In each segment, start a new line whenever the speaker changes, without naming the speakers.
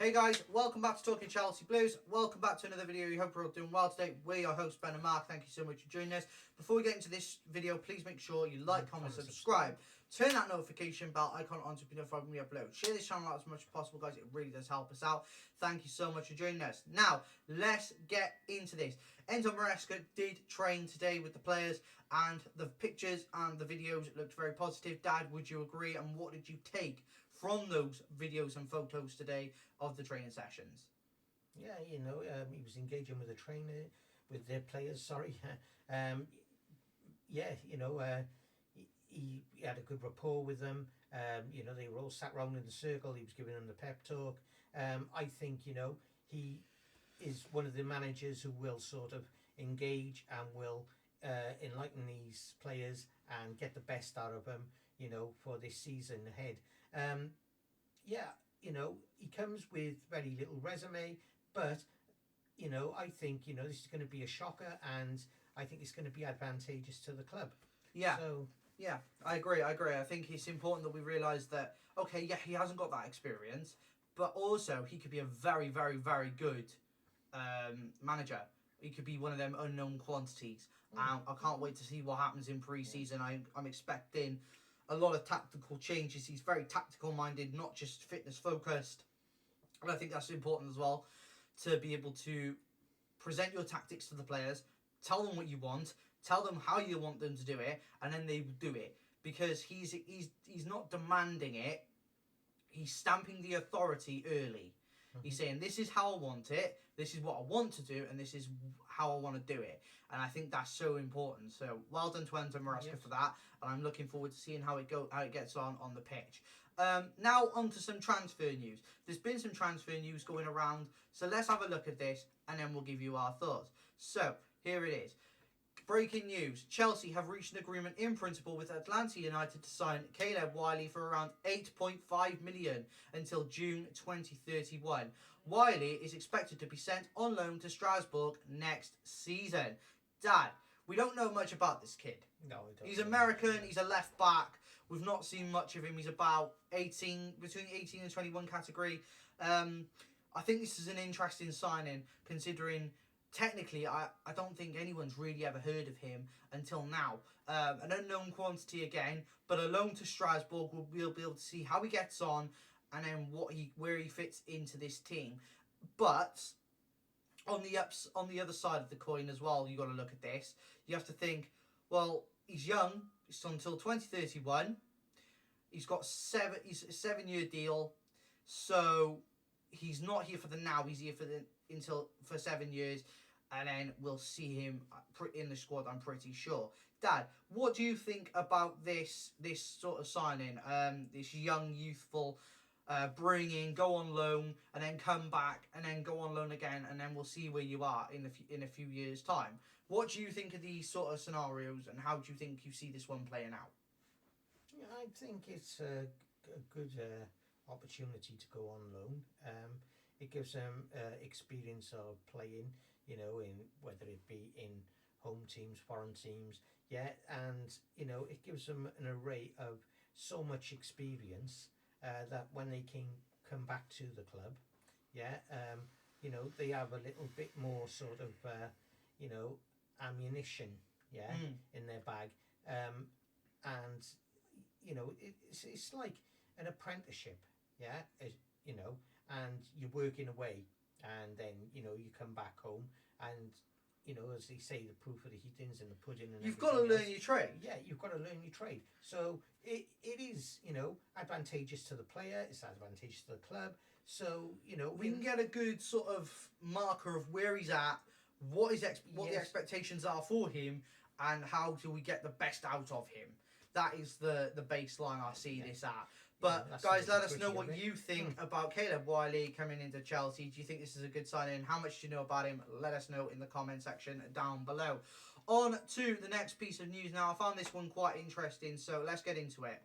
Hey guys, welcome back to Talking Chelsea Blues. Welcome back to another video. We hope we're all doing well today. We're your hosts, Ben and Mark. Thank you so much for joining us. Before we get into this video, please make sure you like, comment, subscribe. Turn that notification bell icon on to be notified when we upload. Share this channel out as much as possible, guys. It really does help us out. Thank you so much for joining us. Now, let's get into this. Enzo Maresca did train today with the players, and the pictures and the videos looked very positive. Dad, would you agree? And what did you take from those videos and photos today of the training sessions?
Yeah, he was engaging with the trainer, with their players. He had a good rapport with them. They were all sat round in the circle. He was giving them the pep talk. I think he is one of the managers who will sort of engage and will enlighten these players and get the best out of them. For this season ahead. He comes with very little resume, but I think this is going to be a shocker, and I think it's going to be advantageous to the club.
Yeah, I agree. I think it's important that we realise that, okay, yeah, he hasn't got that experience, but also he could be a very, very, very good manager. He could be one of them unknown quantities. I can't wait to see what happens in pre-season. I'm expecting a lot of tactical changes. He's very tactical minded, not just fitness focused. And I think that's important as well, to be able to present your tactics to the players, tell them what you want, tell them how you want them to do it, and then they do it. Because he's not demanding it, he's stamping the authority early. He's saying, this is how I want it, this is what I want to do, and this is how I want to do it. And I think that's so important. So well done to Enzo Maresca for that, and I'm looking forward to seeing how it gets on the pitch. Now on to some transfer news. There's been some transfer news going around, so let's have a look at this, and then we'll give you our thoughts. So here it is. Breaking news. Chelsea have reached an agreement in principle with Atlanta United to sign Caleb Wiley for around $8.5 million until June 2031. Wiley is expected to be sent on loan to Strasbourg next season. Dad, we don't know much about this kid.
No, we don't.
He's American, he's a left back. We've not seen much of him. He's about between 18 and 21 category. I think this is an interesting signing, considering technically, I don't think anyone's really ever heard of him until now. An unknown quantity again, but a loan to Strasbourg. We'll be able to see how he gets on, and then where he fits into this team. But on the other side of the coin as well, you got to look at this. You have to think, well, he's young. It's until 2031. He's got He's a 7-year deal, so he's not here for the now. He's here for 7 years, and then we'll see him in the squad, I'm pretty sure. Dad, what do you think about this sort of signing? This young, youthful, bring in, go on loan, and then come back, and then go on loan again, and then we'll see where you are in a few years' time. What do you think of these sort of scenarios, and how do you think you see this one playing out?
Yeah, I think it's a good opportunity to go on loan. It gives them experience of playing, in whether it be in home teams, foreign teams, and it gives them an array of so much experience that when they can come back to the club, they have a little bit more sort of ammunition, in their bag, and it's like an apprenticeship, and you're working away, and then you come back home, and as they say, the proof of the eating's in the pudding. And
you've got to learn your trade.
Yeah, you've got to learn your trade. So it is advantageous to the player. It's advantageous to the club. So
we can get a good sort of marker of where he's at, what the expectations are for him, and how do we get the best out of him. That is the baseline I see this at. But guys, let us know what you think about Caleb Wiley coming into Chelsea. Do you think this is a good signing? How much do you know about him? Let us know in the comment section down below. On to the next piece of news now. I found this one quite interesting, so let's get into it.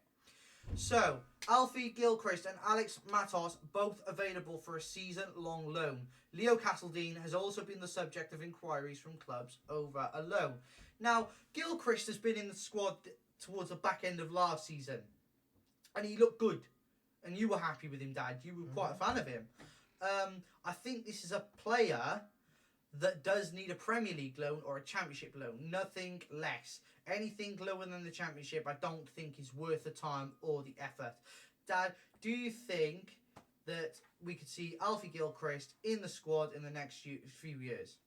So, Alfie Gilchrist and Alex Matos both available for a season-long loan. Leo Castledine has also been the subject of inquiries from clubs over a loan. Now, Gilchrist has been in the squad towards the back end of last season, and he looked good, and you were happy with him, Dad. You were quite a fan of him. I think this is a player that does need a Premier League loan or a Championship loan. Nothing less. Anything lower than the Championship, I don't think is worth the time or the effort. Dad, do you think that we could see Alfie Gilchrist in the squad in the next few years?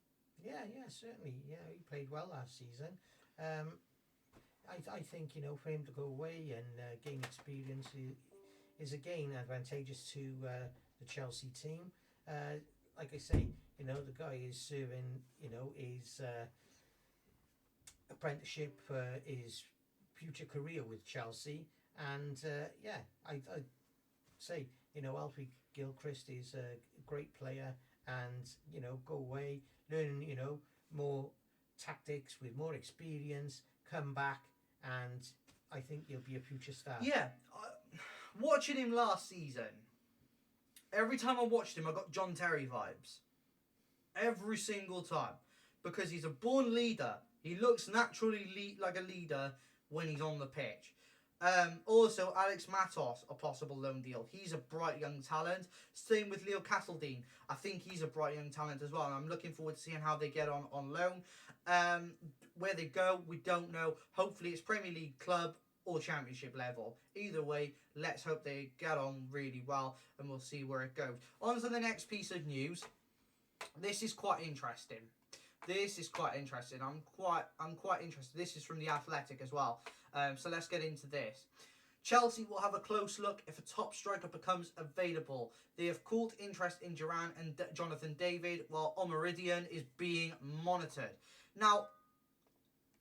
Yeah, certainly. Yeah, he played well last season. I think, for him to go away and gain experience is again advantageous to the Chelsea team. Like I say, the guy is serving, his apprenticeship, his future career with Chelsea. And I'd say, Alfie Gilchrist is a great player, and, go away, learn, more tactics with more experience, come back, and I think he'll be a future star.
Yeah, watching him last season, every time I watched him, I got John Terry vibes. Every single time. Because he's a born leader. He looks naturally like a leader when he's on the pitch. Also, Alex Matos, a possible loan deal. He's a bright young talent. Same with Leo Castledine. I think he's a bright young talent as well. And I'm looking forward to seeing how they get on loan. Where they go, we don't know. Hopefully it's Premier League club or Championship level. Either way, let's hope they get on really well and we'll see where it goes. On to the next piece of news. This is quite interesting. I'm quite interested. This is from The Athletic as well. So let's get into this. Chelsea will have a close look if a top striker becomes available. They have caught interest in Duran and Jonathan David, while Omaridian is being monitored. Now,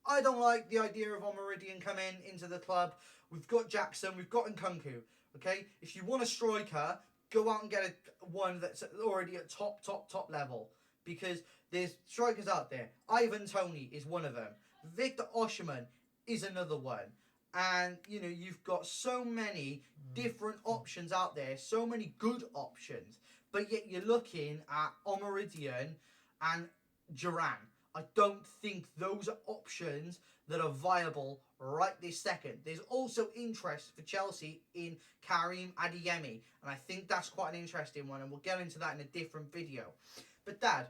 I don't like the idea of Omaridian coming into the club. We've got Jackson, we've got Nkunku. Okay, if you want a striker, go out and get one that's already at top level. Because there's strikers out there. Ivan Toney is one of them. Victor Osimhen is another one. And, you've got so many different options out there. So many good options. But yet you're looking at Omaridian and Duran. I don't think those are options that are viable right this second. There's also interest for Chelsea in Karim Adeyemi. And I think that's quite an interesting one. And we'll get into that in a different video. But Dad,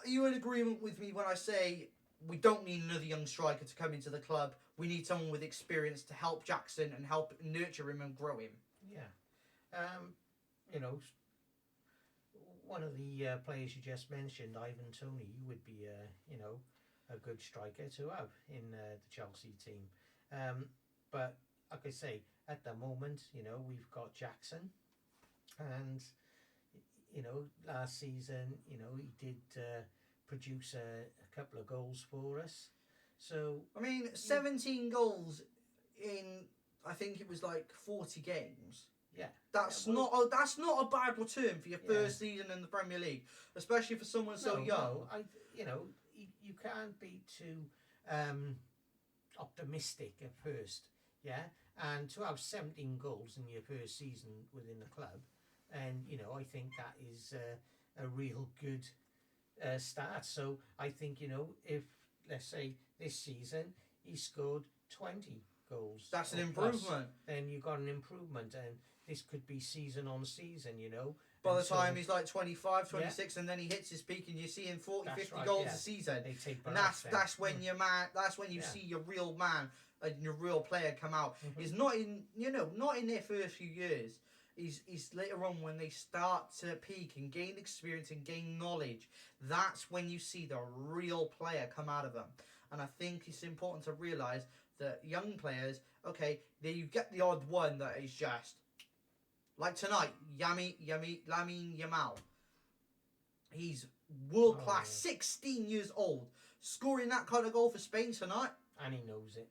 are you in agreement with me when I say we don't need another young striker to come into the club? We need someone with experience to help Jackson and help nurture him and grow him.
Yeah. One of the players you just mentioned, Ivan Toney, would be a good striker to have in the Chelsea team. But like I say, at the moment, we've got Jackson, and last season, he did produce a couple of goals for us. So
17 goals in, I think it was like 40 games.
Yeah,
that's not a bad return for your first season in the Premier League, especially for someone so young.
No, you can't be too optimistic at first. Yeah, and to have 17 goals in your first season within the club, and I think that is a real good start. So I think if, let's say, this season he scored 20 goals,
that's an improvement.
Then you got an improvement, and this could be season on season.
By the time he's like 25, 26, and then he hits his peak, and you're seeing 40, 50 goals a season.
And
that's when you're man. That's when you see your real man and your real player come out. He's not in their first few years. He's later on when they start to peak and gain experience and gain knowledge. That's when you see the real player come out of them. And I think it's important to realise that young players, okay, you get the odd one that is just like tonight, Lamine Yamal. He's world class, 16 years old, scoring that kind of goal for Spain tonight.
And he knows it.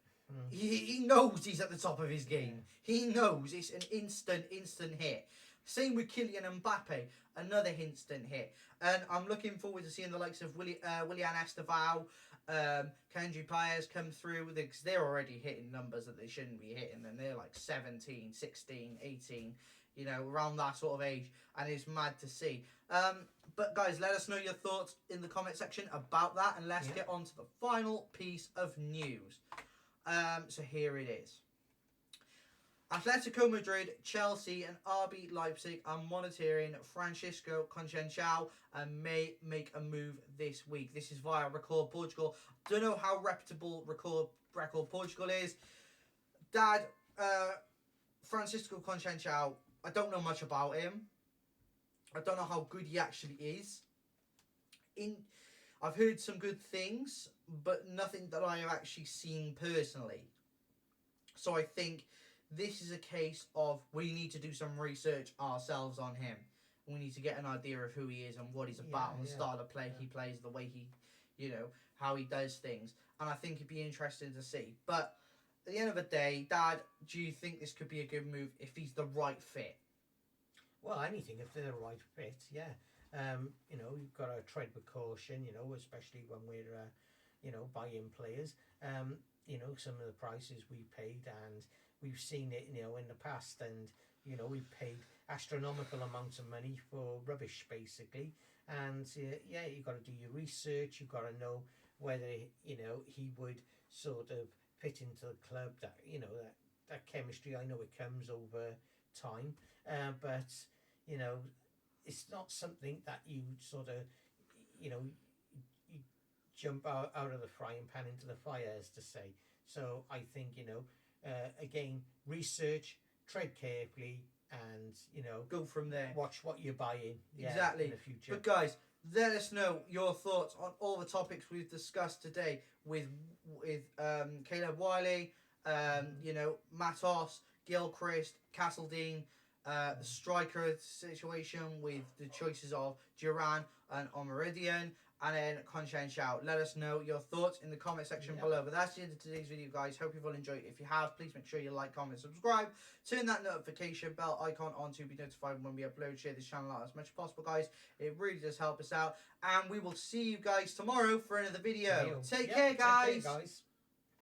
He knows he's at the top of his game. He knows it's an instant hit. Same with Kylian Mbappe, another instant hit. And I'm looking forward to seeing the likes of Willian Estevao, Kendry Paez come through, because they're already hitting numbers that they shouldn't be hitting, and they're like 17, 16, 18, around that sort of age, and it's mad to see. But guys, let us know your thoughts in the comment section about that, and let's get on to the final piece of news. So here it is. Atletico Madrid, Chelsea and RB Leipzig are monitoring Francisco Conceição and may make a move this week. This is via Record Portugal. Don't know how reputable Record Portugal is. Dad, Francisco Conceição, I don't know much about him. I don't know how good he actually is. I've heard some good things, but nothing that I have actually seen personally. So I think this is a case of we need to do some research ourselves on him. We need to get an idea of who he is and what he's about and the style of play he plays, the way he, how he does things. And I think it'd be interesting to see. But at the end of the day, Dad, do you think this could be a good move if he's the right fit?
Well, anything if they're the right fit, yeah. You've got to tread with caution, especially when we're, buying players. Some of the prices we paid, and we've seen it, in the past, and, we've paid astronomical amounts of money for rubbish, basically. And, you've got to do your research, you've got to know whether, he would sort of fit into the club, that chemistry. I know it comes over time, but, it's not something that you sort of, you jump out of the frying pan into the fire, as to say. So I think, again, research, tread carefully, and,
go from there.
Watch what you're buying.
Exactly.
In the future.
But guys, let us know your thoughts on all the topics we've discussed today with Caleb Wiley, Matos, Gilchrist, Castledine, the striker situation with the choices of Duran and Omeridian, and then Conceição. Let us know your thoughts in the comment section below. But that's the end of today's video, guys. Hope you've all enjoyed it. If you have, please make sure you like, comment, subscribe. Turn that notification bell icon on to be notified when we upload. Share this channel out as much as possible, guys. It really does help us out. And we will see you guys tomorrow for another video. Take care, guys.